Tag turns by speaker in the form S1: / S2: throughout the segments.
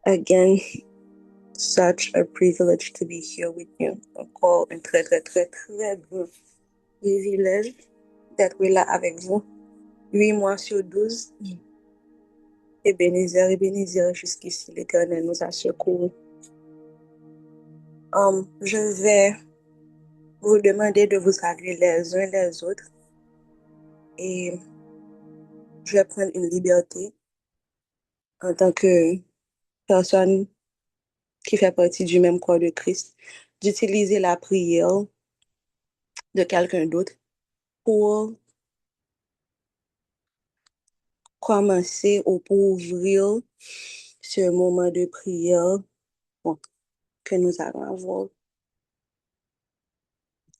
S1: Again, such a privilege to be here with you. Encore un très, très, très, très beau privilège d'être là avec vous. 8 mois sur 12. Ebenezer, jusqu'ici, l'Éternel nous a secourus. Je vais vous demander de vous saluer les uns les autres et je vais prendre une liberté en tant que personne qui fait partie du même corps de Christ, d'utiliser la prière de quelqu'un d'autre pour commencer ou pour ouvrir ce moment de prière que nous allons avoir.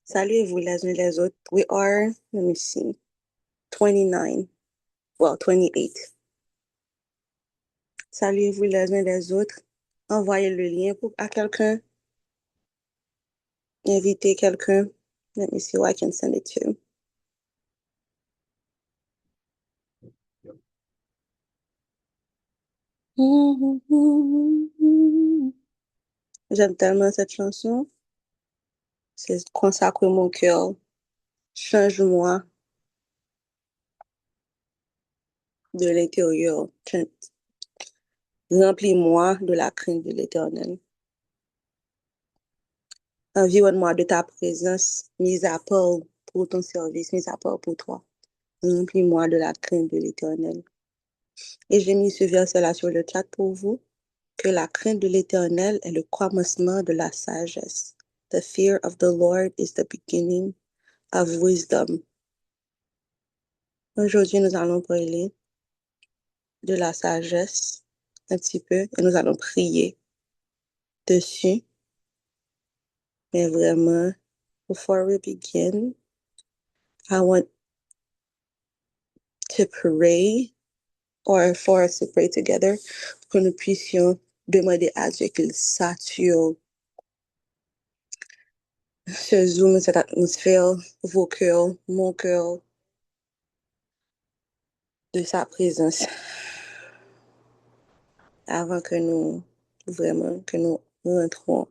S1: Saluez-vous les uns les autres. We are, let me see, 29, 28. Saluez-vous les uns les autres. Envoyez le lien à quelqu'un. Invitez quelqu'un. Let me see who I can send it to. J'aime tellement cette chanson. C'est consacre mon cœur. Change-moi de l'intérieur. Remplis-moi de la crainte de l'Éternel. Environne-moi de ta présence, mise à part pour ton service, mise à part pour toi. Remplis-moi de la crainte de l'Éternel. Et j'ai mis ce verset-là sur le chat pour vous, que la crainte de l'Éternel est le commencement de la sagesse. The fear of the Lord is the beginning of wisdom. Aujourd'hui, nous allons parler de la sagesse un petit peu et nous allons prier dessus. Mais vraiment, before we begin, I want to pray or for us to pray together pour que nous puissions demander à Dieu qu'il sature ce Zoom, cette atmosphère, vos cœurs, mon cœur, de sa présence avant que nous, vraiment, que nous rentrons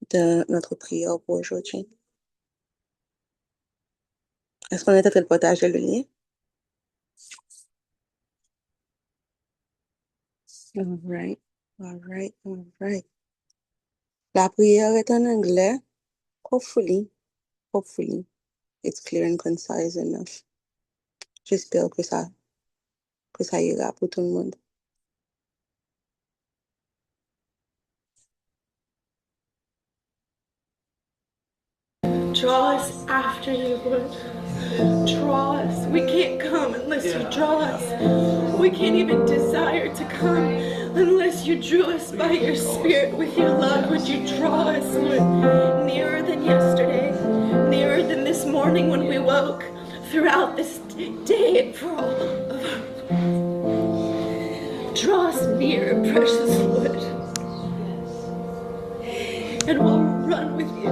S1: dans notre prière pour aujourd'hui. Est-ce qu'on est en train de partager le lien? All right, all right, all right. La prière est en anglais. Hopefully, it's clear and concise enough. J'espère que ça ira pour tout le monde.
S2: Draw us after you, Lord. Draw us. We can't come unless you draw us. We can't even desire to come unless you drew us by your Spirit with your love. Would you draw us, Lord, nearer than yesterday, nearer than this morning when we woke, throughout this day and for all of draw us near, precious Lord, and we'll run with you.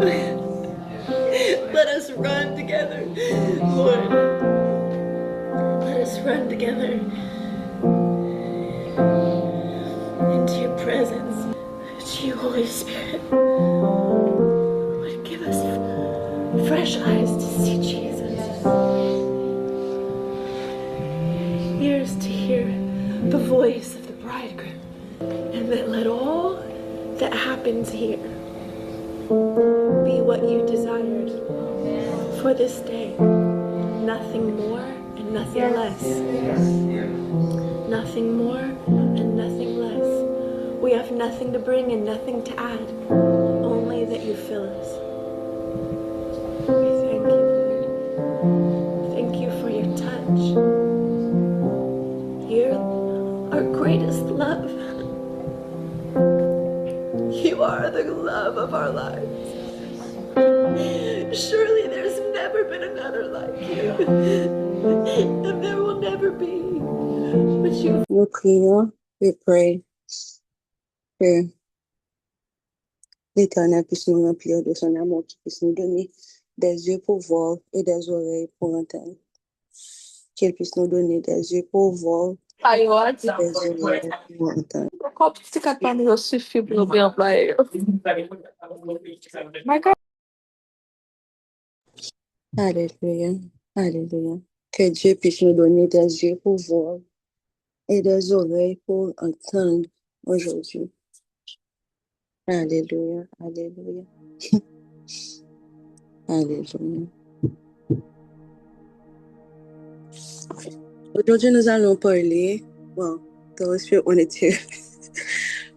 S2: Let us run together, Lord. Let us run together into your presence, to you, Holy Spirit. Lord, give us fresh eyes to see Jesus, ears to hear the voice of the bridegroom, and that let all that happens here be what you desired for this day. Nothing more and nothing less. Nothing more and nothing less. We have nothing to bring and nothing to add. Only that you fill us. We thank you, Lord. Thank you for your touch. You're our greatest love. You are the love of our lives. Surely there's never been another like you, and there will never be. But you.
S1: Nous prions, we pray que l'Éternel puisse nous remplir de son amour, qu'il puisse nous donner des yeux pour voir et des oreilles pour entendre. Qu'il puisse nous donner des yeux pour voir
S2: Maior.
S1: Désolée pour entendre.
S2: Qual psiquiatra eu suffit pour bien employer?
S1: Alléluia. Alléluia. Que Dieu puisse nous donner des yeux pour voir et des oreilles pour entendre aujourd'hui. Alléluia. Alléluia. Alléluia. Aujourd'hui, nous allons parler, well, the Holy Spirit wanted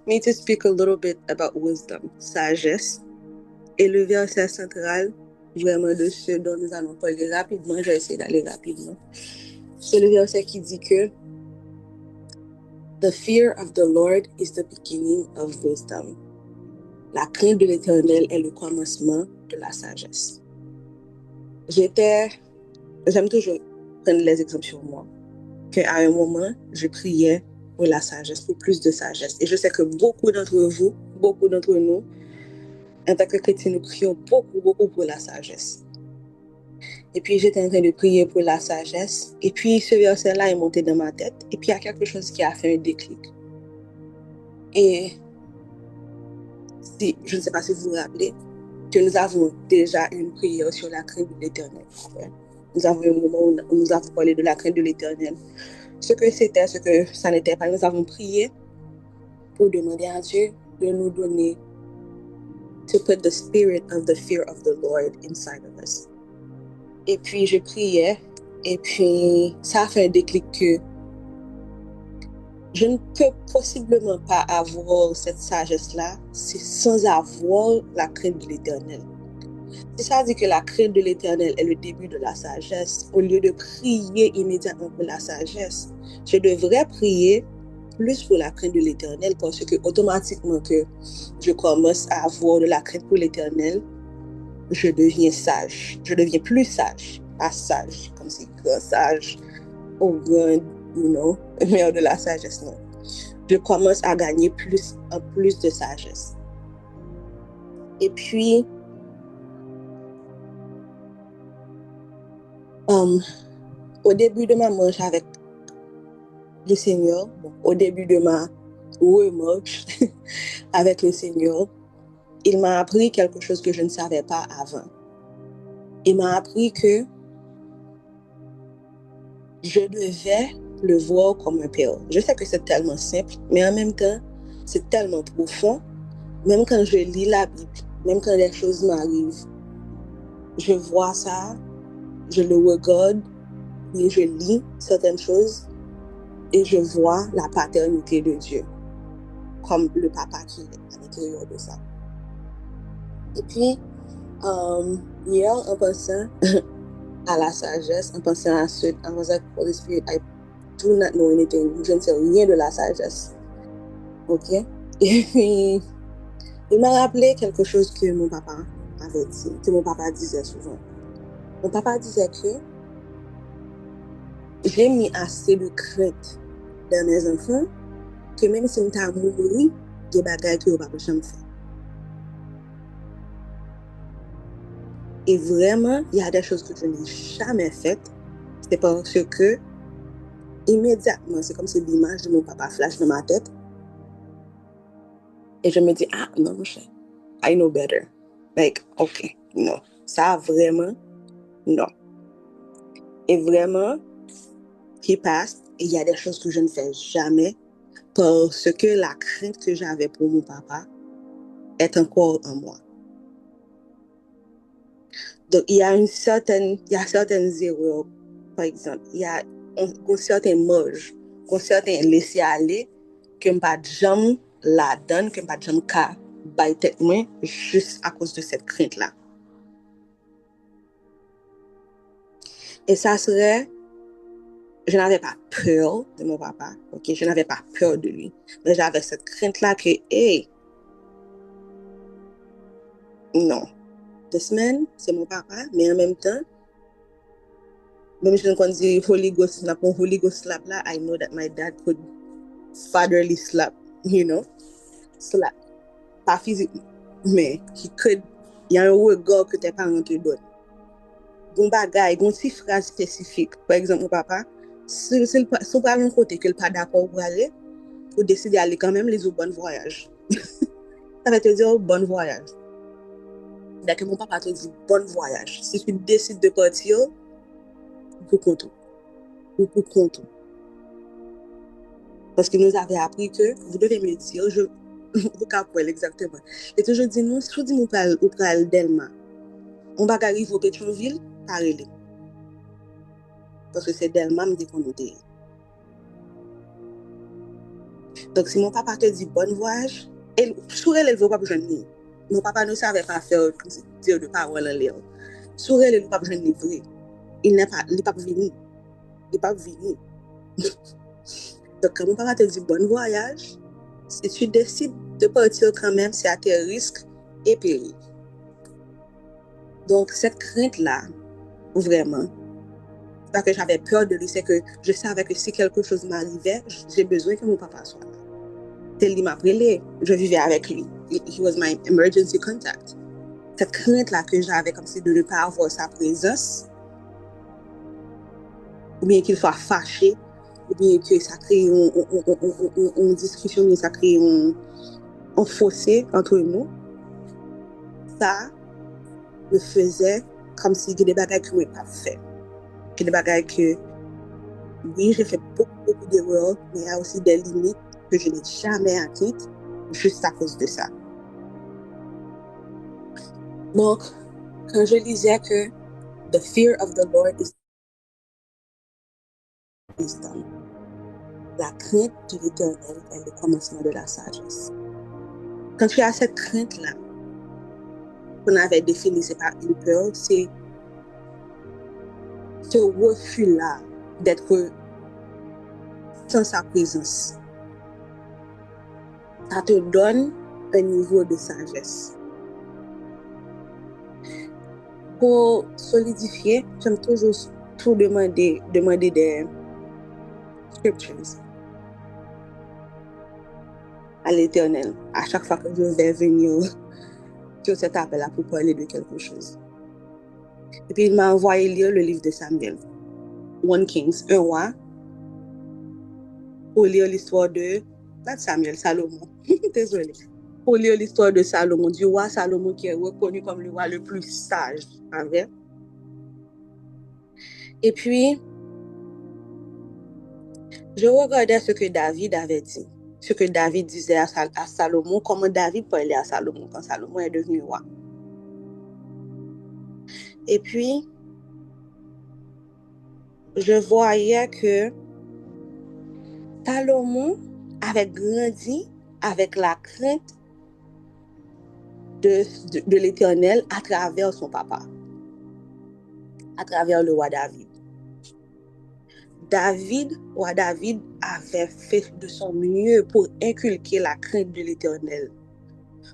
S1: me to speak a little bit about wisdom, sagesse. Et le verset central, vraiment de ce dont nous allons parler rapidement, je vais essayer d'aller rapidement. C'est le verset qui dit que The fear of the Lord is the beginning of wisdom. La crainte de l'Éternel est le commencement de la sagesse. J'aime toujours prendre les exemples sur moi, qu'à un moment, je priais pour la sagesse, pour plus de sagesse. Et je sais que beaucoup d'entre vous, beaucoup d'entre nous, en tant que chrétiens, nous prions beaucoup, beaucoup pour la sagesse. Et puis, j'étais en train de prier pour la sagesse. Et puis, ce verset-là est monté dans ma tête. Et puis, il y a quelque chose qui a fait un déclic. Et je ne sais pas si vous vous rappelez, que nous avons déjà une prière sur la crainte de l'Éternel. Nous avons un moment où nous avons parlé de la crainte de l'Éternel. Ce que c'était, ce que ça n'était pas. Nous avons prié pour demander à Dieu de nous donner, to put the spirit of the fear of the Lord inside of us. Et puis, je priais, et puis, ça a fait un déclic que je ne peux possiblement pas avoir cette sagesse-là sans avoir la crainte de l'Éternel. Si ça dit que la crainte de l'Éternel est le début de la sagesse, au lieu de prier immédiatement pour la sagesse, je devrais prier plus pour la crainte de l'Éternel parce que automatiquement que je commence à avoir de la crainte pour l'Éternel, je deviens sage. Je deviens plus sage, pas sage, comme si grand sage, au grand, meilleur de la sagesse, non. Je commence à gagner plus de sagesse. Et puis, au début de ma marche avec le Seigneur, au début de ma remarche avec le Seigneur, il m'a appris quelque chose que je ne savais pas avant. Il m'a appris que je devais le voir comme un père. Je sais que c'est tellement simple, mais en même temps, c'est tellement profond. Même quand je lis la Bible, même quand les choses m'arrivent, je vois ça, je le regarde, et je lis certaines choses et je vois la paternité de Dieu comme le papa qui est à l'intérieur de ça. Et puis, hier, en pensant à la sagesse, en pensant à ce, I was like, Holy Spirit, I do not know anything. Je ne sais rien de la sagesse. OK? Et puis, il m'a rappelé quelque chose que mon papa avait dit, que mon papa disait souvent. Mon papa disait que j'ai mis assez de crainte dans mes enfants que même si on t'a mouru, des bagages que on va pas jamais faire. Et vraiment, il y a des choses que je n'ai jamais faites. C'est parce que immédiatement, c'est comme si l'image de mon papa flash dans ma tête. Et je me dis, ah non, mon cher, I know better. Like, ok, non. Ça vraiment, non. Et vraiment, he passed. Et il y a des choses que je ne fais jamais parce que la crainte que j'avais pour mon papa est encore en moi. Donc, il y a certaines erreurs, par exemple. Il y a un certain marge, un certain laisser-aller que je ne pas jamais la donne, que je ne pas jamais ka bay tête moi juste à cause de cette crainte-là. Et ça serait, je n'avais pas peur de mon papa, ok? Je n'avais pas peur de lui. Mais j'avais cette crainte-là que, hey, non. Deux semaines, c'est mon papa, mais en même temps, même si je dis Holy Ghost slap, Holy Ghost slap là, I know that my dad could fatherly slap, slap. Pas physiquement, mais il y a un regard que tes parents te donnent. Bon bagay, bon petit phrase spécifique. Par exemple, mon papa, Si vous parlez d'un côté que le pas d'accord pour aller, vous décidez d'aller quand même, les bon voyage. Ça va te dire bon voyage. Dès que mon papa te dit bon voyage, si tu décides de partir, vous comptez. Vous comptez. Parce qu'il nous avait appris que vous devez me dire, vous capez exactement. Et toujours dit nous, si vous dites nous pral Delma, on va arriver au Pétionville, parlez. Parce que c'est Delma me dit qu'on nous dit. Donc si mon papa te dit bon voyage, et sur elle ne veut pas besoin de nous. Mon papa ne savait pas faire dire de parole en l'air. Sur elle ne veut pas besoin de livrer. Il n'est pas venu. Il n'est pas venu. Donc quand mon papa te dit bon voyage, si tu décides de partir quand même, c'est à tes risques et périls. Donc, cette crainte-là, vraiment, pas que j'avais peur de lui, c'est que je savais que si quelque chose m'arrivait, j'ai besoin que mon papa soit là. Il m'a appelé, je vivais avec lui. He was my emergency contact. Cette crainte-là que j'avais, comme si de ne pas avoir sa présence, ou bien qu'il soit fâché, ou bien que ça crée une discussion, ou bien ça crée un fossé entre nous, ça me faisait comme si il y a des bagages que je n'ai pas fait. Il y a des bagages que, oui, j'ai fait beaucoup d'erreurs, mais il y a aussi des limites que je n'ai jamais atteintes juste à cause de ça. Donc, quand je lisais que the fear of the Lord is wisdom, la crainte de l'Éternel est le commencement de la sagesse. Quand tu as cette crainte-là, qu'on avait défini, c'est pas une peur, c'est ce refus-là d'être sans sa présence. Ça te donne un niveau de sagesse. Pour solidifier, j'aime toujours tout demander des scriptures à l'Éternel à chaque fois que je vais venir sur cet appel-là pour parler de quelque chose. Et puis il m'a envoyé lire le livre de Samuel, 1 Kings, 1 roi, pour lire l'histoire de Samuel, Salomon. Désolé. Pour lire l'histoire de Salomon, du roi Salomon qui est reconnu comme le roi le plus sage, en vrai. Et puis, je regardais ce que David avait dit, ce que David disait à Salomon, comment David parlait à Salomon quand Salomon est devenu roi. Et puis, je voyais que Salomon avait grandi avec la crainte de l'Éternel à travers son papa, à travers le roi David. Roi David avait fait de son mieux pour inculquer la crainte de l'Éternel.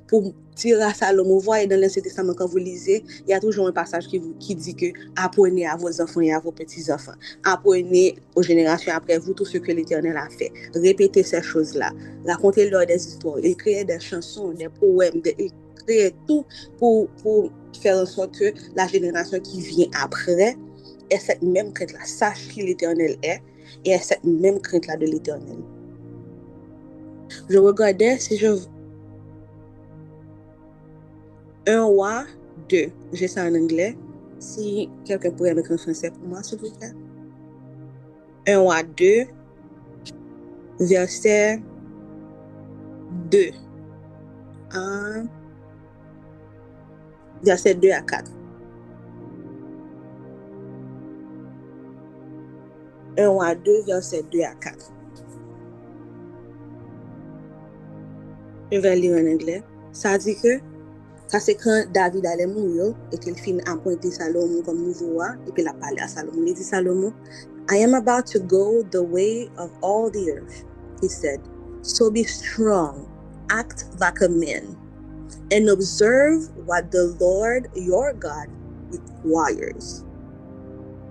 S1: Pour dire à Salomon, voyez dans l'Ancien Testament, quand vous lisez, il y a toujours un passage qui dit que apprenez à vos enfants et à vos petits-enfants. Apprenez aux générations après vous tout ce que l'Éternel a fait. Répétez ces choses-là. Racontez-leur des histoires. Écrivez des chansons, des poèmes, créez tout pour faire en sorte que la génération qui vient après ait cette même crainte-là, sache qui l'Éternel est et ait cette même crainte-là de l'Éternel. Je regardais si je... 1 roi 2, j'ai ça en anglais. Si quelqu'un pourrait mettre en français pour moi, s'il vous plaît. 1 roi 2, verset 2. Verset 2 à 4. 1 roi 2, verset 2 à 4. Je vais lire en anglais. Ça dit que ça c'est quand David allait mourir et qu'il finit appointer Salomon comme nouveau roi et puis il a parlé à Salomon. Il dit Salomon, I am about to go the way of all the earth, he said. So be strong, act like a man, and observe what the Lord your God requires.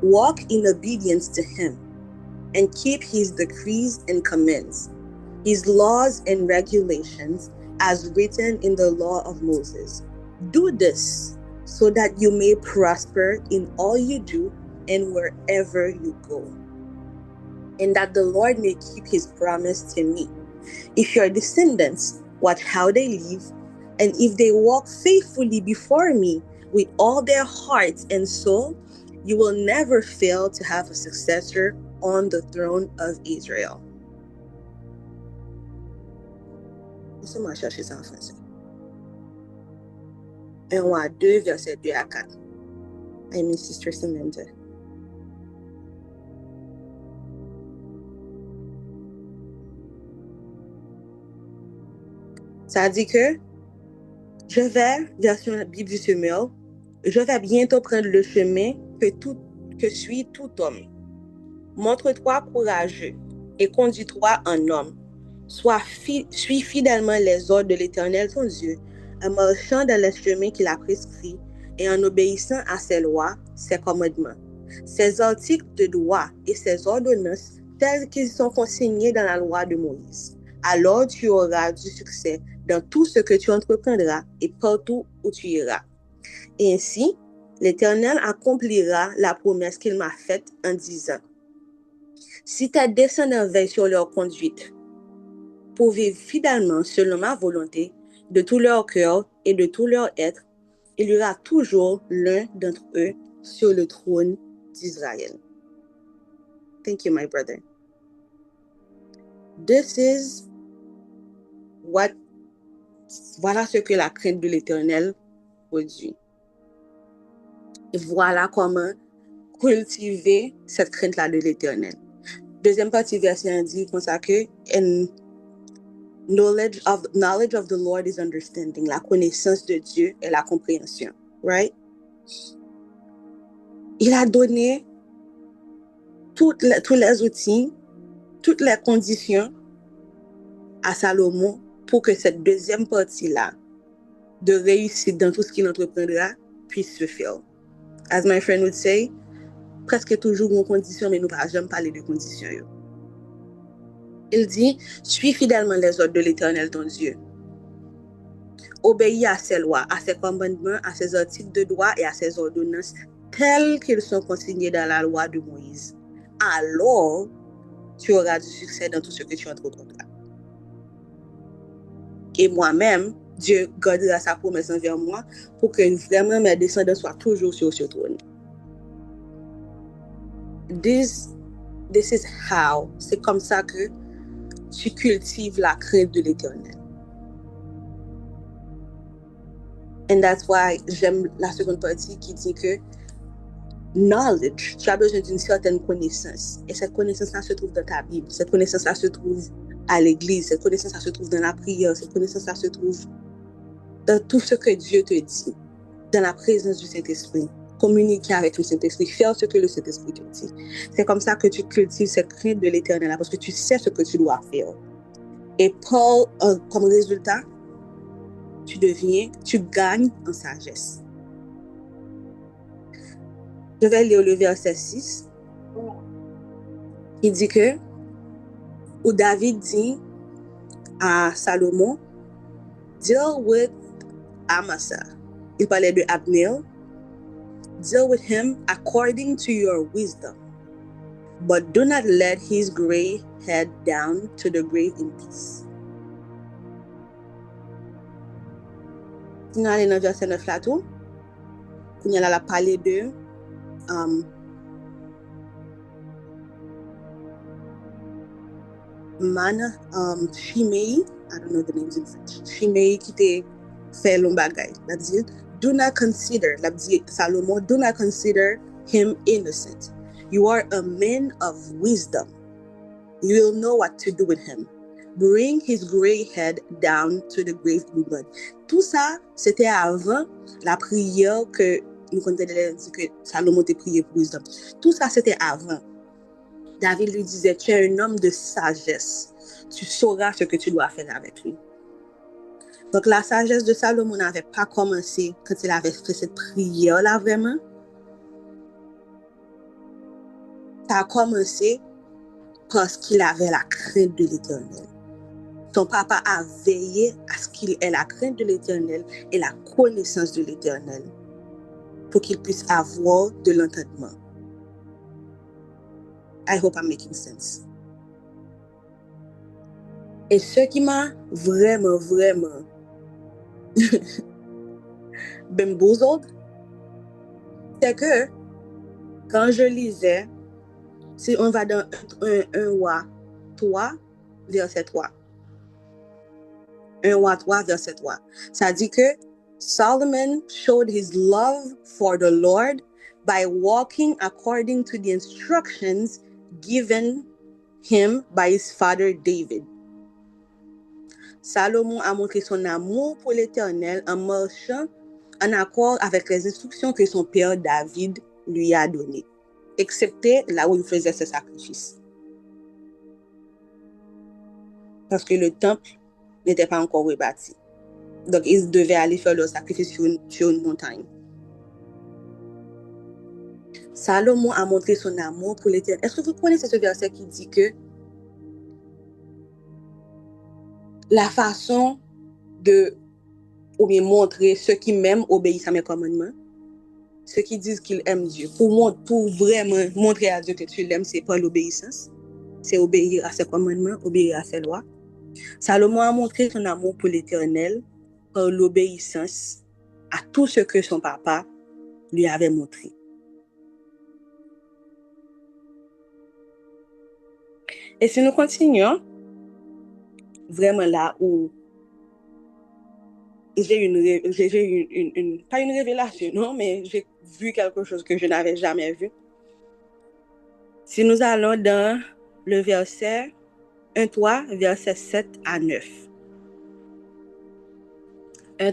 S1: Walk in obedience to him and keep his decrees and commands, his laws and regulations as written in the law of Moses. Do this so that you may prosper in all you do and wherever you go. and that the Lord may keep his promise to me. If your descendants watch how they live, and if they walk faithfully before me with all their heart and soul, you will never fail to have a successor on the throne of Israel. Laissez-moi chercher ça en français. 1 Roi 2, verset 2 à 4. I miss Sister Samantha. Ça dit que je vais, version Bible du Semeur, je vais bientôt prendre le chemin que suit tout homme. Montre-toi courageux et conduis-toi en homme. Suis fidèlement les ordres de l'Éternel ton Dieu, en marchant dans les chemins qu'il a prescrits et en obéissant à ses lois, ses commandements, ses articles de droit et ses ordonnances tels qu'ils sont consignés dans la loi de Moïse. Alors tu auras du succès dans tout ce que tu entreprendras et partout où tu iras. Et ainsi, l'Éternel accomplira la promesse qu'il m'a faite en disant: si tes descendants veillent sur leur conduite, pour vivre fidèlement selon ma volonté, de tout leur cœur et de tout leur être, il y aura toujours l'un d'entre eux sur le trône d'Israël. Thank you, my brother. Voilà ce que la crainte de l'Éternel produit. Et voilà comment cultiver cette crainte-là de l'Éternel. Deuxième partie verset dit comme ça que knowledge of the Lord is understanding. La connaissance de Dieu est la compréhension. Right? Il a donné tous les outils, toutes les conditions à Salomon pour que cette deuxième partie-là de réussite dans tout ce qu'il entreprendra puisse se faire. As my friend would say, presque toujours une condition, mais nous ne pouvons jamais parler de conditions. Il dit, suis fidèlement les ordres de l'Éternel ton Dieu. Obéis à ses lois, à ses commandements, à ses articles de droit et à ses ordonnances tels qu'ils sont consignés dans la loi de Moïse. Alors, tu auras du succès dans tout ce que tu entreprendras. Et moi-même, Dieu gardera sa promesse envers moi pour que vraiment mes descendants soient toujours sur ce trône. This is how, c'est comme ça que tu cultives la crainte de l'Éternel. And that's why j'aime la seconde partie qui dit que knowledge, tu as besoin d'une certaine connaissance. Et cette connaissance-là se trouve dans ta Bible. Cette connaissance-là se trouve à l'église. Cette connaissance-là se trouve dans la prière. Cette connaissance-là se trouve dans tout ce que Dieu te dit, dans la présence du Saint-Esprit. Communiquer avec le Saint-Esprit, faire ce que le Saint-Esprit te dit. C'est comme ça que tu cultives cette crainte de l'Éternel, parce que tu sais ce que tu dois faire. Et comme résultat, tu gagnes en sagesse. Je vais lire le verset 6. Il dit que, où David dit à Salomon, deal with Amasa. Il parlait de Abner. Deal with him according to your wisdom, but do not let his gray head down to the grave in peace. Sinon, allez dans le verset 9 là tout. Il y a parlé de Shimei, I don't know the names in French. Shimei qui te fait l'on bagay. La dit, do not consider, la dit Salomon, do not consider him innocent. You are a man of wisdom. You will know what to do with him. Bring his gray head down to the grave in blood. Tout ça, c'était avant la prière que nous connaissons que Salomon t'a prié pour wisdom. Tout ça, c'était avant. David lui disait, tu es un homme de sagesse. Tu sauras ce que tu dois faire avec lui. Donc, la sagesse de Salomon n'avait pas commencé quand il avait fait cette prière-là, vraiment. Ça a commencé parce qu'il avait la crainte de l'Éternel. Son papa a veillé à ce qu'il ait la crainte de l'Éternel et la connaissance de l'Éternel pour qu'il puisse avoir de l'entendement. I hope I'm making sense. Et ce qui m'a vraiment bamboozled, c'est que quand je lisais, si on va dans 1 roi 3, verset 3. 1 roi 3, verset 3. Ça dit que Solomon showed his love for the Lord by walking according to the instructions given him by his father David. Salomon a montré son amour pour l'Éternel en marchant en accord avec les instructions que son père David lui a données, excepté là où il faisait ses sacrifices. Parce que le temple n'était pas encore rebâti. Donc, ils devaient aller faire leur sacrifice sur une montagne. Salomon a montré son amour pour l'Éternel. Est-ce que vous connaissez ce verset qui dit que la façon de ou bien montrer ceux qui m'aiment obéissent à mes commandements, ceux qui disent qu'ils aiment Dieu, pour vraiment montrer à Dieu que tu l'aimes, c'est pas l'obéissance, c'est obéir à ses commandements, obéir à ses lois. Salomon a montré son amour pour l'Éternel par l'obéissance à tout ce que son papa lui avait montré. Et si nous continuons, vraiment là où j'ai eu pas une révélation, non, mais j'ai vu quelque chose que je n'avais jamais vu. Si nous allons dans le verset 1-3, verset 7 à 9. 1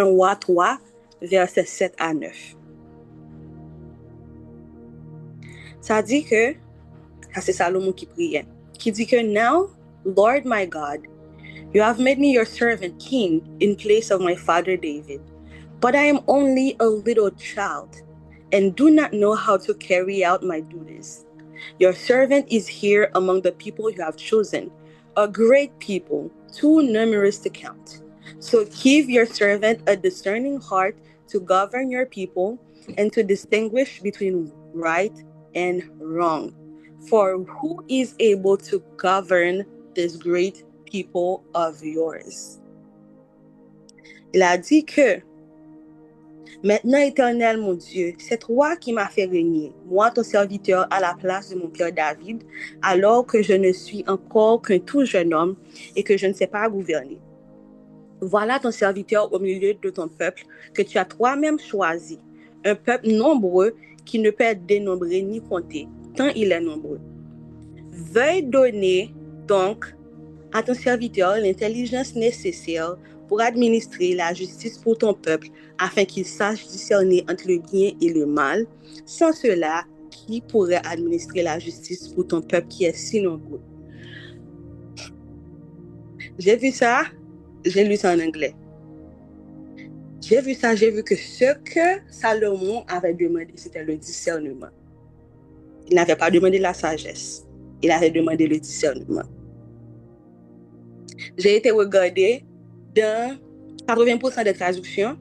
S1: roi 3, verset 7 à 9. Ça dit que, ça c'est Salomon qui priait, qui dit que Now, Lord my God, you have made me your servant king in place of my father David. But I am only a little child and do not know how to carry out my duties. Your servant is here among the people you have chosen, a great people, too numerous to count. So give your servant a discerning heart to govern your people and to distinguish between right and wrong. For who is able to govern this great people of yours? Il a dit que Maintenant, Éternel mon Dieu, c'est toi qui m'as fait régner, moi ton serviteur, à la place de mon père David, alors que je ne suis encore qu'un tout jeune homme et que je ne sais pas gouverner. Voilà ton serviteur au milieu de ton peuple que tu as toi-même choisi, un peuple nombreux qui ne peut être dénombré ni compté, tant il est nombreux. Veuille donner donc à ton serviteur l'intelligence nécessaire pour administrer la justice pour ton peuple, afin qu'il sache discerner entre le bien et le mal. Sans cela, qui pourrait administrer la justice pour ton peuple qui est si nombreux? J'ai vu ça, j'ai lu ça en anglais. J'ai vu que ce que Salomon avait demandé, c'était le discernement. Il n'avait pas demandé la sagesse, il avait demandé le discernement. J'ai été regarder dans 80% des traductions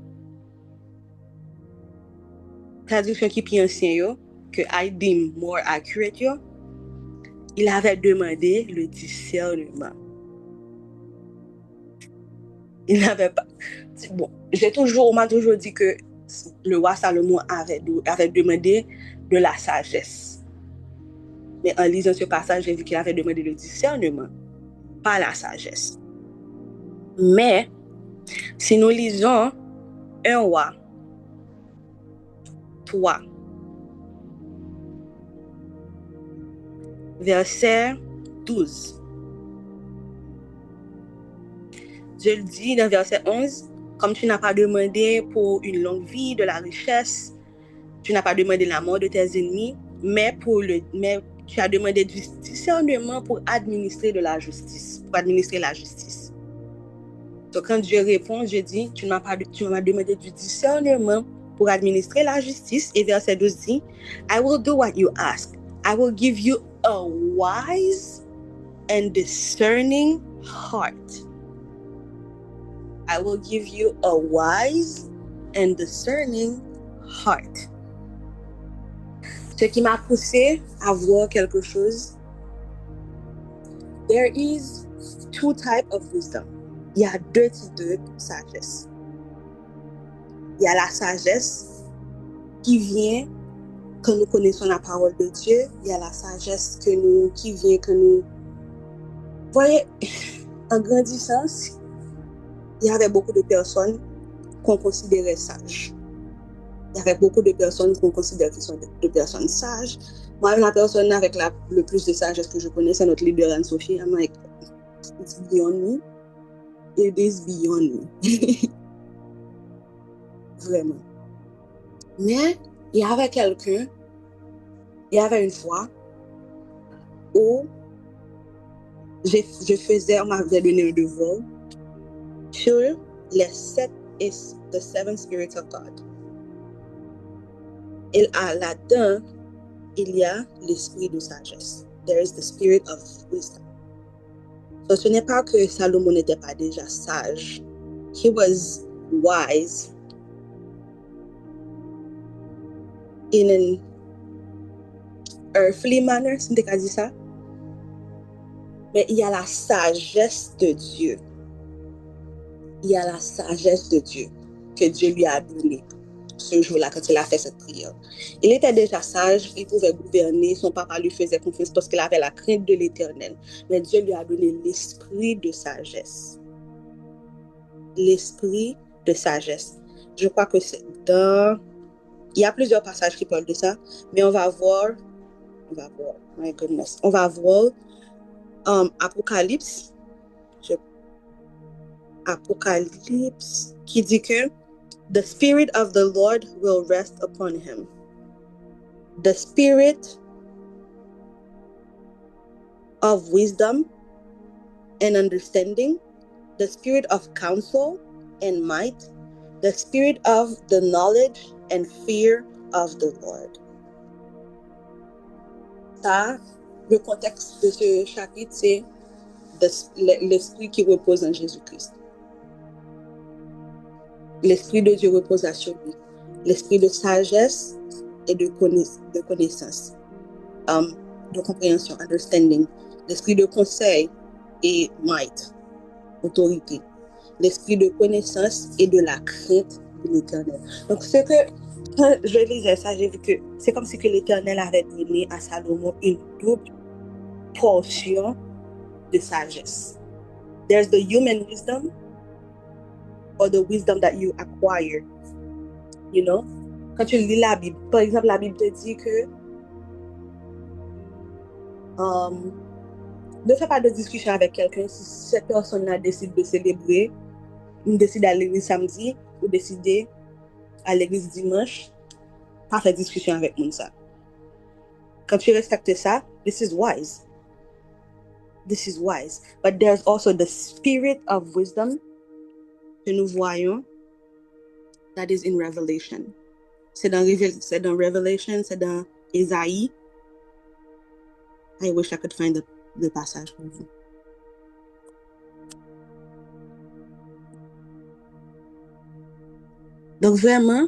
S1: qui plus anciennes, que I deem more accurate, il avait demandé le discernement. Il n'avait pas. Bon, on m'a toujours dit que le roi Salomon avait demandé de la sagesse. Mais en lisant ce passage, j'ai vu qu'il avait demandé le discernement, pas la sagesse. Mais, si nous lisons 1 roi 3, verset 12. Je le dis dans verset 11, comme tu n'as pas demandé pour une longue vie, de la richesse, tu n'as pas demandé la mort de tes ennemis, mais tu as demandé du discernement pour administrer la justice. Donc quand Dieu répond, je dis, tu m'as demandé du discernement pour administrer la justice. Et verset 12 dit, I will do what you ask. I will give you a wise and discerning heart. I will give you a wise and discerning heart. Ce qui m'a poussé à voir quelque chose There is two types of wisdom. Il y a deux types de sagesse. Il y a la sagesse qui vient quand nous connaissons la parole de Dieu. Il y a la sagesse qui vient quand nous... Voyez, en grandissant, il y avait beaucoup de personnes qu'on considérait sages. Il y avait beaucoup de personnes qu'on considère qui sont des personnes sages. Moi, la personne avec le plus de sagesse que je connais, c'est notre leader Anne-Sophie. I'm like, it's beyond me. It is beyond me. Vraiment. Mais il y avait une fois où on m'avait donné un devoir sur the seven spirits of God. Et là-dedans, il y a l'esprit de sagesse. There is the spirit of wisdom. So, ce n'est pas que Salomon n'était pas déjà sage. He was wise in an earthly manner, si on peut dire ça. Mais il y a la sagesse de Dieu. Il y a la sagesse de Dieu que Dieu lui a donnée ce jour-là quand il a fait cette prière. Il était déjà sage, il pouvait gouverner, son papa lui faisait confiance parce qu'il avait la crainte de l'Éternel. Mais Dieu lui a donné l'esprit de sagesse. L'esprit de sagesse. Je crois que c'est dans... Il y a plusieurs passages qui parlent de ça, mais on va voir, my goodness, on va voir Apocalypse qui dit que the Spirit of the Lord will rest upon him. The Spirit of wisdom and understanding, the Spirit of counsel and might, the Spirit of the knowledge and fear of the Lord. Ça, le contexte de ce chapitre, c'est l'esprit qui repose en Jésus-Christ. L'esprit de Dieu repose sur lui. L'esprit de sagesse et de connaissance, de compréhension, understanding. L'esprit de conseil et might, autorité. L'esprit de connaissance et de la crainte de l'Éternel. Donc, quand je lisais ça, j'ai vu que c'est comme si que l'Éternel avait donné à Salomon une double portion de sagesse. There's the human wisdom or the wisdom that you acquire. You know? Quand tu lis la Bible, par exemple, la Bible te dit que ne fais pas de discussion avec quelqu'un si cette personne-là décide de célébrer, décide d'aller à l'église samedi ou décider à l'église dimanche, pas faire discussion avec moun ça. Quand tu respectes ça, this is wise. This is wise. But there's also the spirit of wisdom que nous voyons that is in Revelation. C'est dans Revelation, c'est dans Ésaïe. I wish I could find the passage for you. Donc vraiment,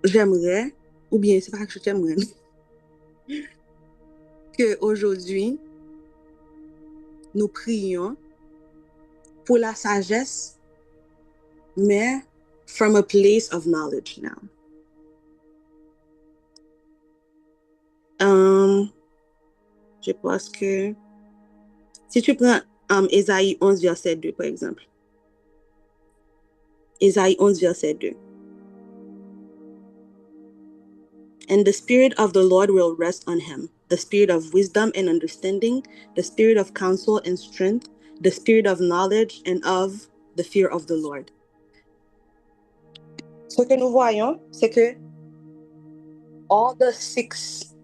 S1: j'aimerais, ou bien c'est pas que j'aimerais, que aujourd'hui nous prions pour la sagesse, mais from a place of knowledge now. Je pense que si tu prends Ésaïe 11, verset 2, par exemple. Ésaïe 11, verset 2. And the Spirit of the Lord will rest on him, the Spirit of wisdom and understanding, the Spirit of counsel and strength, the Spirit of knowledge and of the fear of the Lord. Ce que nous voyons, c'est que all the six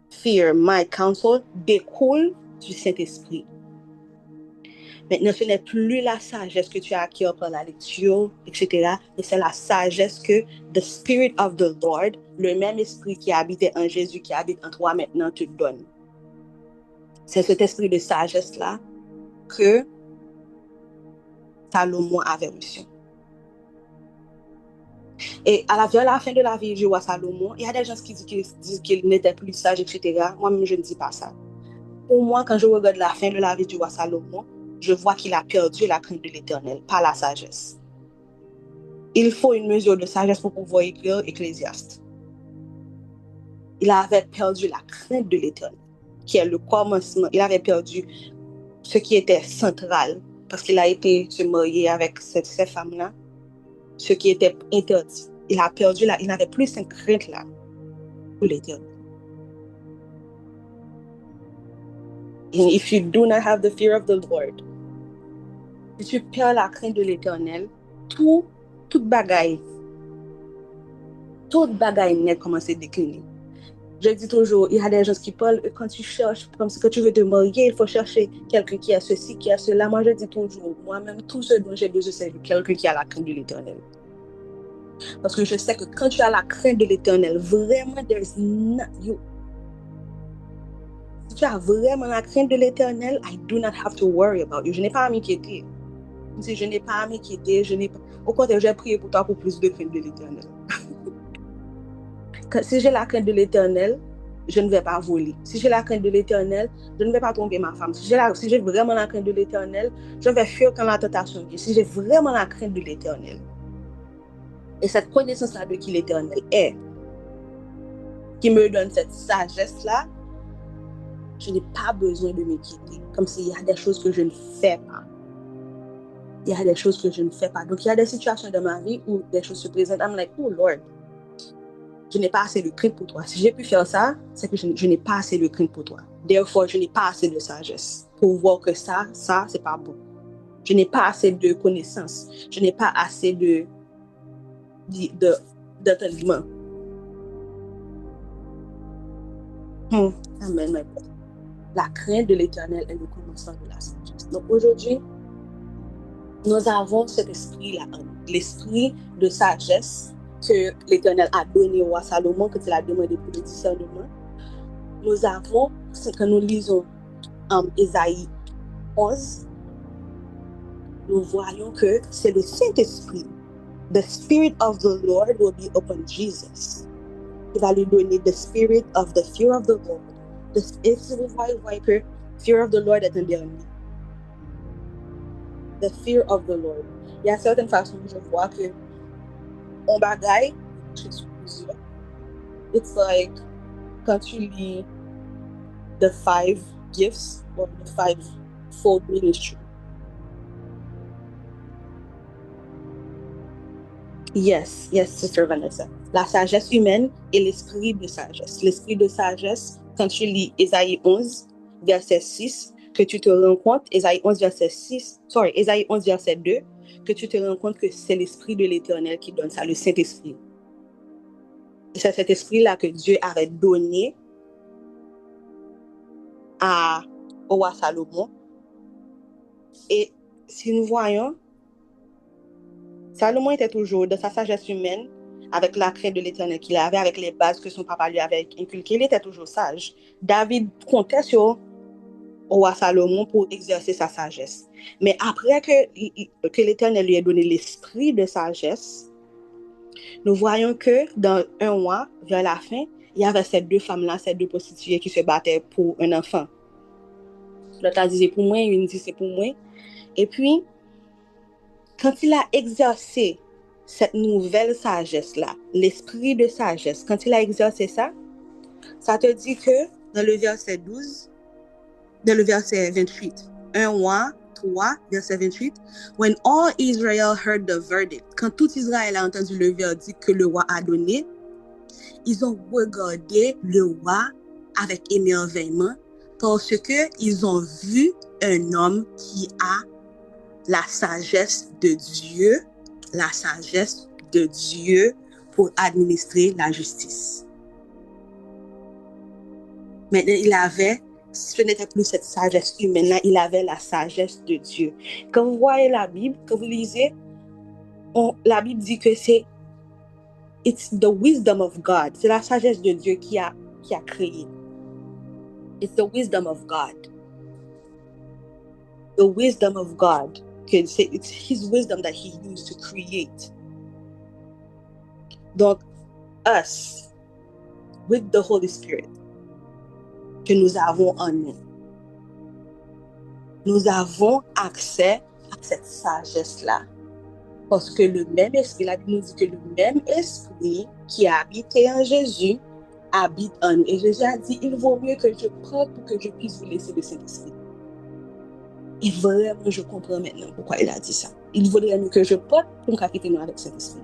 S1: fear, might, counsel découlent du Saint-Esprit. Maintenant, ce n'est plus la sagesse que tu as acquis par la lecture, etc. Mais c'est la sagesse que the Spirit of the Lord, le même esprit qui habitait en Jésus, qui habite en toi maintenant, te donne. C'est cet esprit de sagesse-là que Salomon avait reçu. Et vers la fin de la vie du roi Salomon, il y a des gens qui disent qu'il n'était plus sage, etc. Moi-même, je ne dis pas ça. Pour moi, quand je regarde la fin de la vie du roi Salomon, je vois qu'il a perdu la crainte de l'Éternel, pas la sagesse. Il faut une mesure de sagesse pour pouvoir écrire Ecclésiaste. Il avait perdu la crainte de l'Éternel, qui est le commencement. Il avait perdu ce qui était central, parce qu'il a été se marier avec ces femmes-là, ce qui était interdit. Il a perdu il n'avait plus cette crainte-là pour l'Éternel. And if you do not have the fear of the Lord, si tu perds la crainte de l'Éternel, toute bagaille net commence à décliner. Je dis toujours, il y a des gens qui parlent, quand tu cherches, comme si que tu veux te marier, il faut chercher quelqu'un qui a ceci, qui a cela. Moi, je dis toujours, moi-même, tout ce dont j'ai besoin, c'est quelqu'un qui a la crainte de l'Éternel. Parce que je sais que quand tu as la crainte de l'Éternel, vraiment, si tu as vraiment la crainte de l'Éternel, I do not have to worry about you. Je n'ai pas à m'inquiéter. Si je n'ai pas à m'inquiéter, au contraire, j'ai prié pour toi pour plus de crainte de l'Éternel. Si j'ai la crainte de l'Éternel, je ne vais pas voler. Si j'ai la crainte de l'Éternel, je ne vais pas tromper ma femme. Si j'ai vraiment la crainte de l'Éternel, je vais fuir quand la tentation vient. Si j'ai vraiment la crainte de l'Éternel, et cette connaissance-là de qui l'Éternel est, qui me donne cette sagesse-là, je n'ai pas besoin de m'inquiéter. Comme s'il y a des choses que je ne fais pas. Il y a des choses que je ne fais pas. Donc, il y a des situations de ma vie où des choses se présentent. I'm like, oh Lord, je n'ai pas assez de crainte pour toi. Si j'ai pu faire ça, c'est que je n'ai pas assez de crainte pour toi. Therefore, je n'ai pas assez de sagesse pour voir que ça, c'est pas bon. Je n'ai pas assez de connaissances. Je n'ai pas assez d'entendement. Amen, my brother. La crainte de l'Éternel est le commencement de la sagesse. Donc aujourd'hui, nous avons cet esprit-là, l'esprit de sagesse que l'Éternel a donné au roi Salomon, que il a demandé pour le discernement. Nous avons, quand nous lisons Ésaïe 11, nous voyons que c'est le Saint-Esprit. The Spirit of the Lord will be upon Jesus. Il va lui donner the Spirit of the fear of the Lord. Et si vous voyez que fear of the Lord est un dernier. The fear of the Lord. Il y a certaines façons que je vois que on bagaille, it's like quand tu lis the 5 gifts or the 5-fold ministry. Yes, Sister Vanessa. La sagesse humaine et l'esprit de sagesse. L'esprit de sagesse, quand tu lis Ésaïe 11, verset 6, que tu te rends compte, Ésaïe 11, verset 2, que tu te rends compte que c'est l'esprit de l'Éternel qui donne ça, le Saint-Esprit. Et c'est cet esprit-là que Dieu avait donné au roi Salomon. Et si nous voyons, Salomon était toujours dans sa sagesse humaine, avec la crainte de l'Éternel qu'il avait, avec les bases que son papa lui avait inculquées. Il était toujours sage. David comptait sur au roi Salomon pour exercer sa sagesse. Mais après que l'Éternel lui ait donné l'esprit de sagesse, nous voyons que dans 1 mois, vers la fin, il y avait ces 2 femmes-là, ces 2 prostituées qui se battaient pour un enfant. L'autre disait pour moi, une dit c'est pour moi. Et puis, quand il a exercé cette nouvelle sagesse-là, l'esprit de sagesse, quand il a exercé ça, ça te dit que dans le verset 12, dans le verset 28, 1 roi 3, verset 28, when all Israel heard the verdict, quand tout Israël a entendu le verdict que le roi a donné, ils ont regardé le roi avec émerveillement parce qu'ils ont vu un homme qui a la sagesse de Dieu pour administrer la justice. Maintenant, ce n'était plus cette sagesse humaine-là, il avait la sagesse de Dieu. Quand vous voyez la Bible, quand vous lisez, la Bible dit que it's the wisdom of God. C'est la sagesse de Dieu qui a créé. It's the wisdom of God. The wisdom of God. It's his wisdom that he used to create. Donc, us, with the Holy Spirit, que nous avons en nous, nous avons accès à cette sagesse-là. Parce que le même esprit, la Bible nous dit que le même esprit qui a habité en Jésus habite en nous. Et Jésus a dit, il vaut mieux que je prenne pour que je puisse vous laisser le Saint-Esprit. Et vraiment, je comprends maintenant pourquoi il a dit ça. Il vaudrait mieux que je prenne pour me quitter nous avec cet esprit.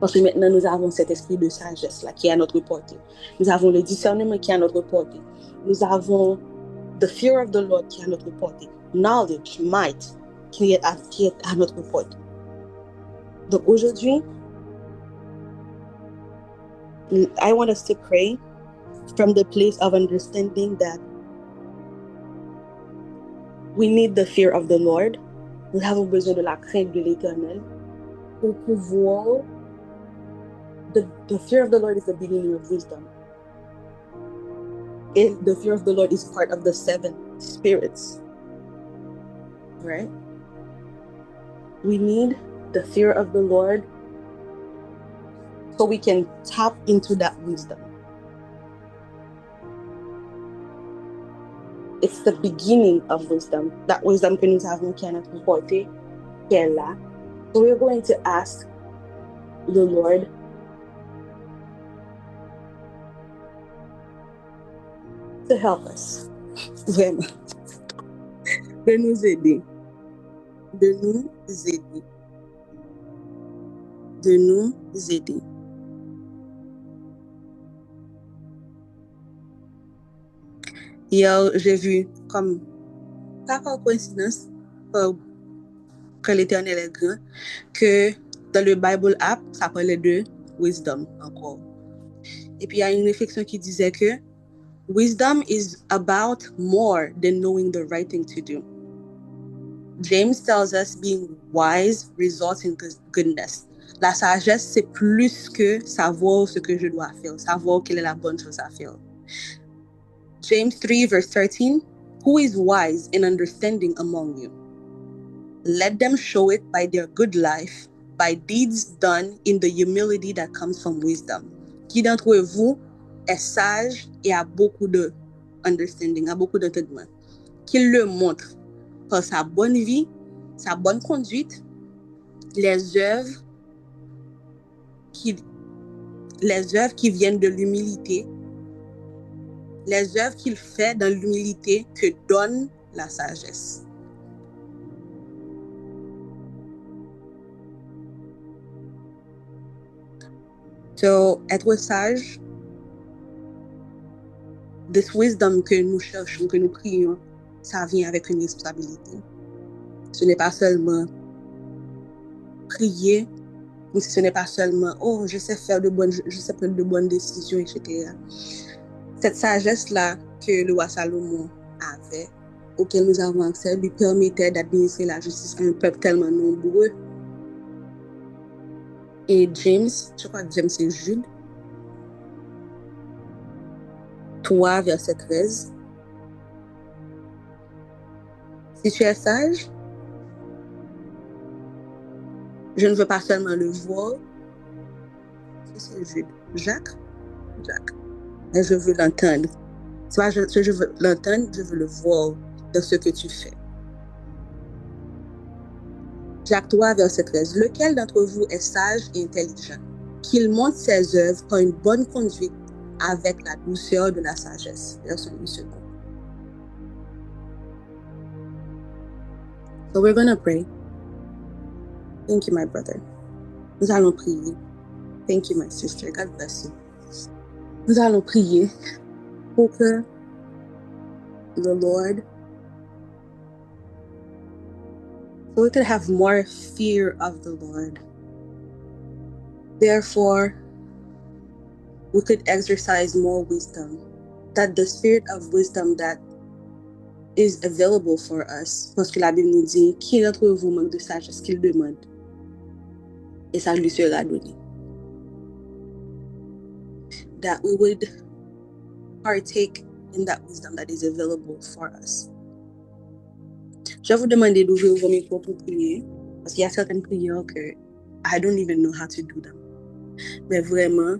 S1: Parce que maintenant, nous avons cet esprit de sagesse-là qui est à notre portée. Nous avons le discernement qui est à notre portée. Nous avons the fear of the Lord qui est à notre portée. Knowledge, might, qui est à notre portée. Donc aujourd'hui, I want us to pray from the place of understanding that we need the fear of the Lord. Nous avons besoin de la crainte de l'Éternel pour pouvoir. The fear of the Lord is the beginning of wisdom. And the fear of the Lord is part of the 7 spirits. Right? We need the fear of the Lord so we can tap into that wisdom. It's the beginning of wisdom. That wisdom que nous avons qui est à notre portée, qui est là. So we're going to ask the Lord to help us. Vraiment. De nous aider. De nous aider. De nous aider. Hier, j'ai vu, comme, pas par coïncidence, que l'Éternel est grand, que dans le Bible app, ça parlait de wisdom encore. Et puis, il y a une réflexion qui disait que wisdom is about more than knowing the right thing to do. James tells us being wise results in goodness. La sagesse, c'est plus que savoir ce que je dois faire, savoir quelle est la bonne chose à faire. James 3 verse 13, who is wise and understanding among you? Let them show it by their good life, by deeds done in the humility that comes from wisdom. Qui d'entre vous est sage et a beaucoup de understanding, a beaucoup d'entendement? Qu'il le montre par sa bonne vie, sa bonne conduite, les œuvres qui viennent de l'humilité, les œuvres qu'il fait dans l'humilité que donne la sagesse. So, être sage, this wisdom que nous cherchons, que nous prions, ça vient avec une responsabilité. Ce n'est pas seulement prier, ce n'est pas seulement, oh, je sais prendre de bonnes décisions, etc. Cette sagesse-là que le roi Salomon avait, auquel nous avons accès, lui permettait d'administrer la justice à un peuple tellement nombreux. Et James, je crois que James c'est Jude, 3, verset 13. Si tu es sage, je ne veux pas seulement le voir. C'est Jude. Jacques. Mais je veux l'entendre. C'est pas que je veux l'entendre, je veux le voir dans ce que tu fais. Jacques 3, verset 13. Lequel d'entre vous est sage et intelligent? Qu'il montre ses œuvres par une bonne conduite avec la douceur de la sagesse. Verset 8 secondes. So we're going to pray. Thank you, my brother. Nous allons prier. Thank you, my sister. God bless you. Nous allons prier pour que the Lord, so we could have more fear of the Lord. Therefore, we could exercise more wisdom. That the spirit of wisdom that is available for us. Parce que la Bible nous dit, qui d'entre vous manque de sagesse qu'il demande? Et ça lui sera donné. That we would partake in that wisdom that is available for us. Je vais vous demander d'ouvrir vos micros pour prier, parce qu'il y a certaines prières que I don't even know how to do them. Mais vraiment,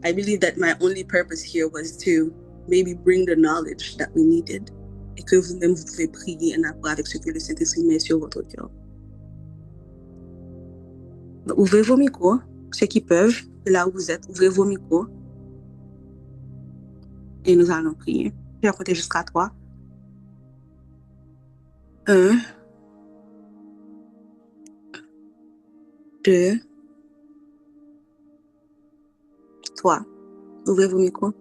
S1: I believe that my only purpose here was to maybe bring the knowledge that we needed. Et que vous-même, vous pouvez prier en accord avec ce que le Saint-Esprit met sur votre cœur. Donc, ouvrez vos micros, ceux qui peuvent, là où vous êtes, ouvrez vos micros. Et nous allons prier. Je vais compter jusqu'à 3. 1, 2, 3. Ouvrez vos micros.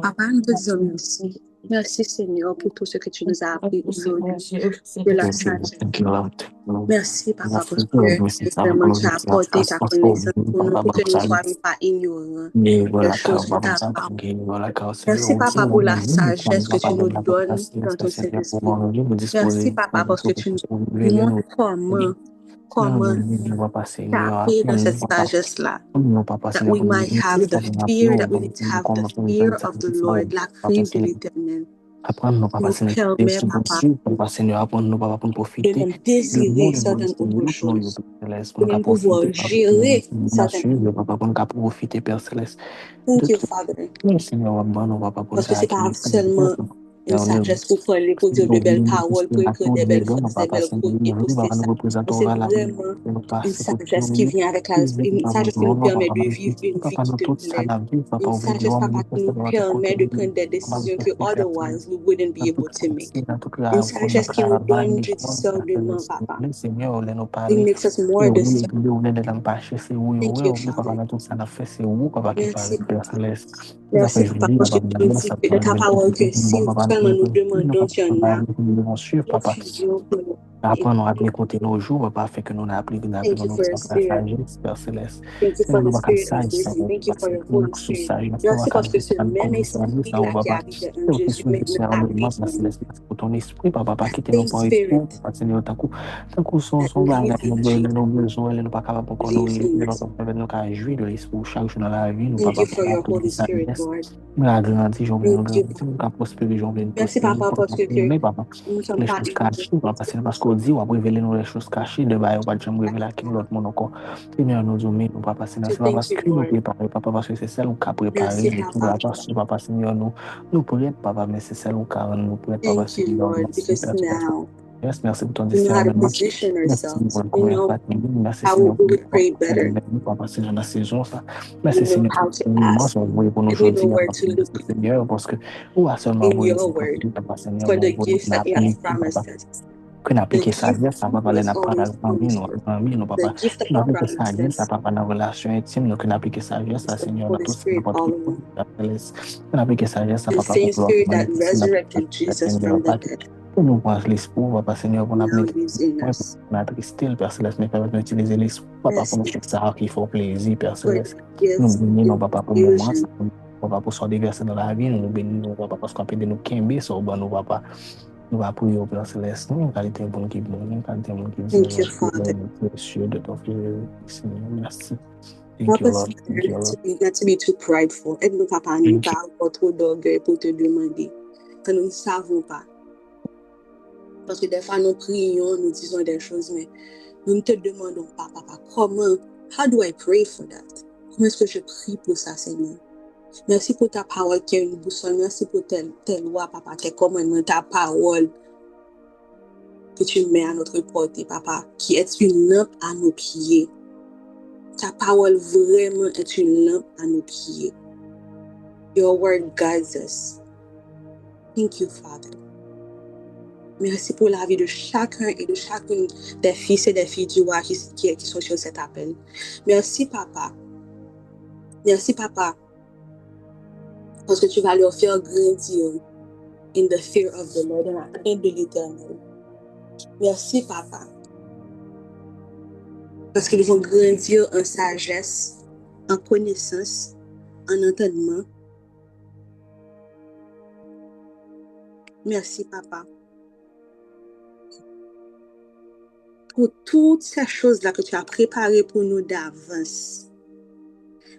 S1: Papa, nous te disons merci. Merci Seigneur pour tout ce que tu nous as appris aujourd'hui de la sagesse. Merci Papa parce que vraiment tu as apporté ta connaissance pour nous, pour que nous ne soyons pas ignorants des choses de ta parole. Merci Papa pour la sagesse que tu nous donnes dans ton Saint-Esprit. Merci Papa parce que tu nous montres comment taper dans cette sagesse-là. That we might have the fear, that we need to have the fear of the Lord, la crainte de l'Éternel.
S3: Apprendre papa Seigneur,
S1: de même désirer certaines autres choses, de même pouvoir gérer certaines choses. Thank you, Father. Parce que c'est pas seulement une sagesse pour parler, pour dire de belles paroles, pour écrire des belles phrases, des belles cours et poster ça. C'est vraiment une sagesse qui vient avec une sagesse qui nous permet de vivre une vie qui te plaît. Une sagesse, Papa, qui nous permet de prendre des décisions que otherwise we wouldn't be able to make. Une sagesse qui nous donne du discernement, Papa. It makes us more discerning. Thank you, Father. Merci, Papa. Merci, Papa, parce que tu nous dis de ta parole que si seulement nous demandons, tu en as.
S3: Apprendre à écouter nos jours, papa, fait que nous appliquons la sagesse, Père Céleste.
S1: Thank you for the spirit of wisdom. Thank you for your Holy Spirit. Merci parce que ce même esprit-là qui habite en Jésus maintenant habite en nous.
S3: Pour ton esprit, papa, qui te
S1: nous pas esprit.
S3: Seigneur, tant que son bagage, nos besoins, nous pas capable encore nous jouir de l'esprit chaque jour dans la vie, nous
S1: Thank you for your Holy Spirit, Lord.
S3: Nous agrandis, nous prospérer,
S1: merci, Papa, parce que nous sommes pas
S3: parce qu'on dit, on va révéler nous les choses cachées, de bail, on va jamais révéler à l'autre monde encore. Seigneur, nous sommes, nous, Papa, Seigneur, c'est pas parce que nous préparons, Papa, parce que c'est celle qui a préparé, Papa, Seigneur, nous pourrions, Papa, mais c'est celle qui a nous pourrions, Papa, Seigneur. Yes, merci pour ton discernement. Merci Seigneur, Papa, Seigneur, la saison, ça. Merci Seigneur, pour nous aujourd'hui, Seigneur, parce que où a seulement Papa, Seigneur, que n'appliquer sagesse, ça va parler n'apprendre à nous, papa. N'appliquer sagesse, ça va pas dans relation intime, donc n'appliquer sagesse, ça, Seigneur, dans tout ce qui est n'appliquer sagesse, ça va pas nous prendre l'esprit, papa, Seigneur, pour appliquer le Père Céleste, mais permettre d'utiliser l'esprit, papa, pour nous faire ça qui fait plaisir, Père Céleste. Nous bénissons, papa, pour le moment, papa, pour soit déversé dans la vie, nous bénissons, papa, parce qu'on peut de nous quimber, ça, nous, papa. Nous allons prier au Père Céleste, nous, qualité de bon qui bon, qualité de bon qui dit, monsieur de ton fils, merci.
S1: Thank you, Lord. Not to be too prideful. Aide-nous, Papa, nous pas avoir trop d'orgueil pour te demander, que nous ne savons pas. Parce que des fois, nous prions, nous disons des choses, mais nous ne te demandons pas, Papa, comment, how do I pray for that? Comment est-ce que je prie pour ça, Seigneur? Merci pour ta parole qui est une boussole. Merci pour tes lois, Papa, tes commandements, ta parole que tu mets à notre portée, Papa, qui est une lampe à nos pieds. Ta parole vraiment est une lampe à nos pieds. Your word guides us. Thank you, Father. Merci pour la vie de chacun et de chacune des fils et des filles du roi qui sont sur cet appel. Merci, Papa. Merci, Papa. Parce que tu vas leur faire grandir in the fear of the Lord, dans la crainte de l'Éternel. Merci, Papa. Parce qu'ils vont grandir en sagesse, en connaissance, en entendement. Merci, Papa. Pour toutes ces choses-là que tu as préparées pour nous d'avance.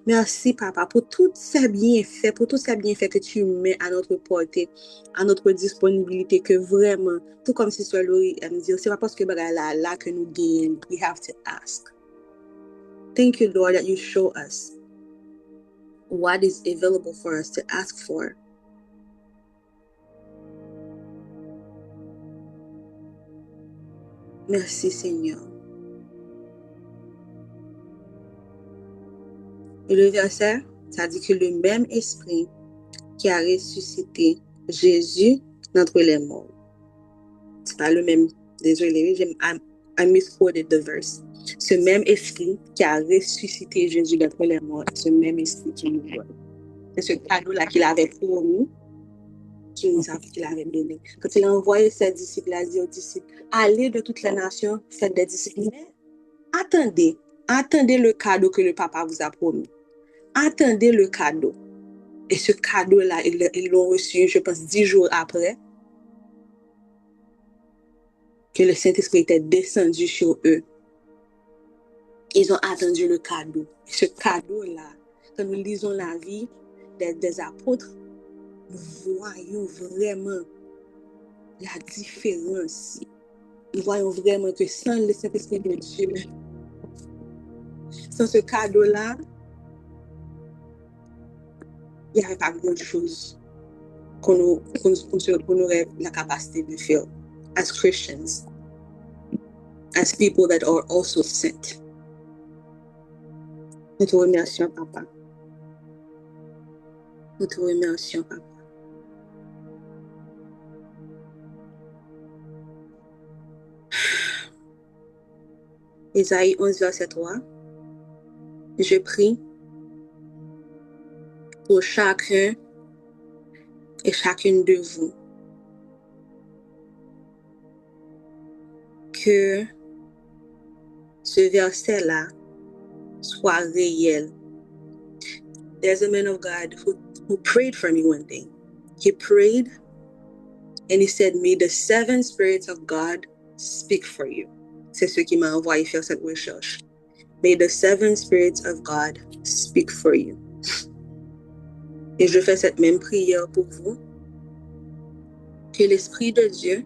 S1: Merci, Papa, pour tous ces bienfaits, que tu mets à notre portée, à notre disponibilité, que vraiment, tout comme si Sœur Laurie me dit, c'est pas parce que là que nous gagnons, we have to ask. Thank you, Lord, that you show us what is available for us to ask for. Merci Seigneur. Et le verset, ça dit que le même esprit qui a ressuscité Jésus d'entre les morts. C'est pas le même, désolé, I misquoted the verse. Ce même esprit qui a ressuscité Jésus d'entre les morts, ce même esprit qui nous donne. C'est ce cadeau-là qu'il avait pour nous, qu'il avait donné. Quand il a envoyé ses disciples, il a dit aux disciples, allez de toutes les nations, faites des disciples. Mais attendez le cadeau que le Papa vous a promis. Attendez le cadeau. Et ce cadeau-là, ils l'ont reçu, je pense, 10 jours après que le Saint-Esprit était descendu sur eux. Ils ont attendu le cadeau. Et ce cadeau-là, quand nous lisons la vie des apôtres, nous voyons vraiment la différence. Nous voyons vraiment que sans le Saint-Esprit de Dieu, sans ce cadeau-là, il n'y avait pas grand-chose qu'on aurait la capacité de faire as Christians, as people that are also sent. Nous te remercions, Papa. Nous te remercions, Papa. Ésaïe 11, verset 3. Je prie pour chacun et chacune de vous que ce verset-là soit réel. There's a man of God who prayed for me one day. He prayed and he said, may the 7 spirits of God speak for you. C'est ce qui m'a envoyé faire cette recherche. May the 7 spirits of God speak for you. Et je fais cette même prière pour vous. Que l'Esprit de Dieu,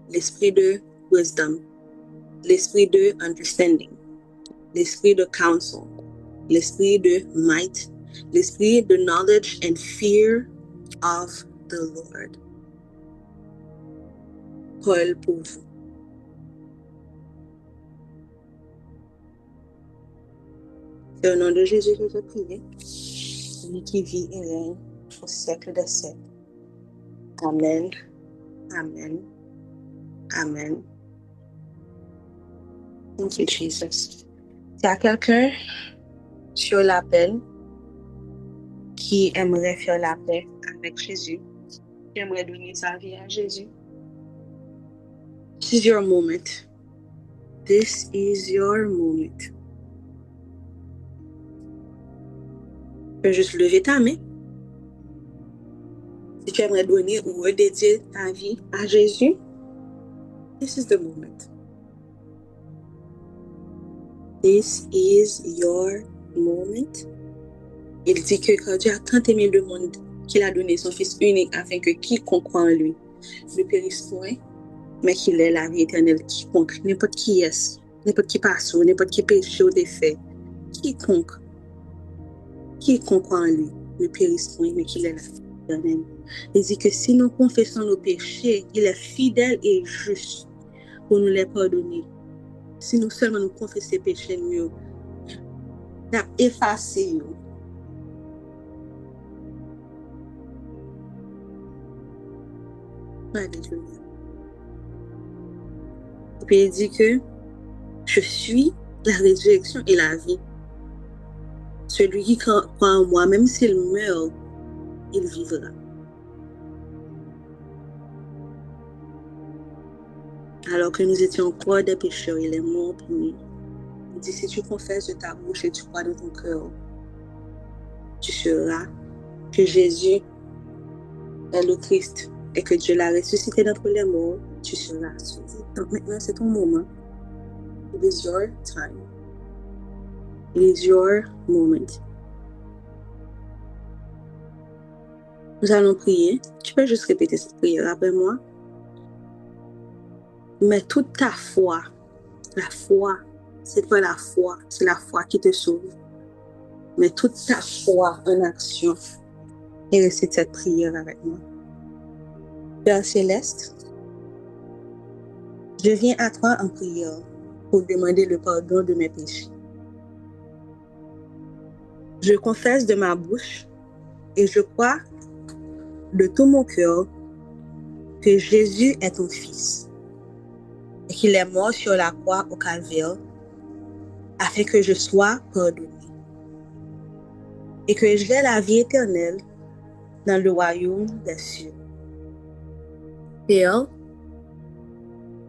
S1: l'Esprit de wisdom, l'Esprit de understanding, l'Esprit de counsel, l'Esprit de might, l'Esprit de knowledge and fear of the Lord. Parle pour vous. C'est au nom de Jésus que je prie. Lui qui vit et règne au siècle des siècles. Amen. Amen. Amen. Thank you, Jesus. S'il y a quelqu'un sur l'appel qui aimerait faire la paix avec Jésus, qui aimerait donner sa vie à Jésus, this is your moment. This is your moment. Tu peux juste lever ta main. Si tu aimerais donner ou redédier ta vie à Jésus, this is the moment. This is your moment. Il dit que quand Dieu a tant aimé le monde qu'il a donné son Fils unique afin que quiconque croit en lui ne périsse point, mais qu'il ait la vie éternelle. Quiconque, n'importe qui est, n'importe qui passe, n'importe qui péché ou défait, quiconque croit en lui ne périsse point, mais qu'il ait la vie éternelle. Il dit que si nous confessons nos péchés, il est fidèle et juste pour nous les pardonner. Si nous seulement nous confessons les péchés, nous avons effacé. Alléluia. Et puis il dit que je suis la résurrection et la vie. Celui qui croit en moi, même s'il meurt, il vivra. Alors que nous étions encore des pécheurs, il est mort pour nous. Il dit, si tu confesses de ta bouche et tu crois dans ton cœur, tu sauras que Jésus est le Christ et que Dieu l'a ressuscité d'entre les morts, tu seras sauvé. Donc maintenant, c'est ton moment. It is your time. It is your moment. Nous allons prier. Tu peux juste répéter cette prière après moi. Mais toute ta foi, la foi, c'est pas la foi, c'est la foi qui te sauve. mets toute ta foi en action et récite cette prière avec moi. Père céleste, je viens à toi en prière pour demander le pardon de mes péchés. Je confesse de ma bouche et je crois de tout mon cœur que Jésus est ton Fils et qu'il est mort sur la croix au calvaire afin que je sois pardonné et que j'ai la vie éternelle dans le royaume des cieux. Père,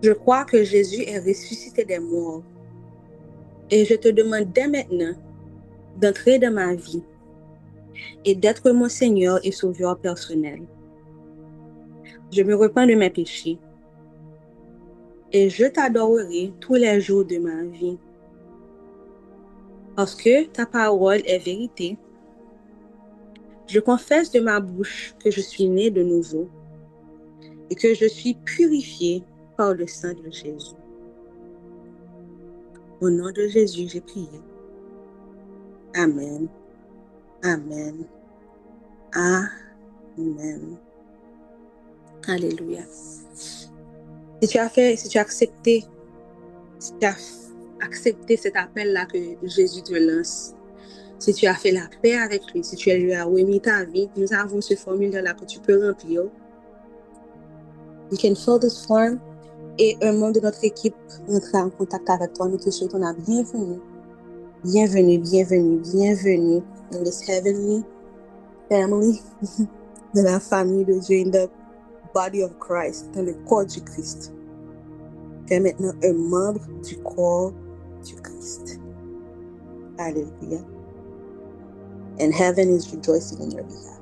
S1: je crois que Jésus est ressuscité des morts et je te demande dès maintenant d'entrer dans ma vie et d'être mon Seigneur et Sauveur personnel. Je me repens de mes péchés et je t'adorerai tous les jours de ma vie. Parce que ta parole est vérité, je confesse de ma bouche que je suis né de nouveau et que je suis purifié par le sang de Jésus. Au nom de Jésus, j'ai prié. Amen. Amen. Amen. Alléluia. Si tu as accepté cet appel-là que Jésus te lance, si tu as fait la paix avec lui, si tu lui as remis ta vie, nous avons ce formulaire-là que tu peux remplir. You can fill this form et un membre de notre équipe entrera en contact avec toi. Nous te souhaitons la bienvenue. Bienvenue, bienvenue, bienvenue in this heavenly family, de la famille de Dieu, in the body of Christ, dans le corps du Christ. Tu es maintenant un membre du corps du Christ. Alléluia. And heaven is rejoicing on your behalf.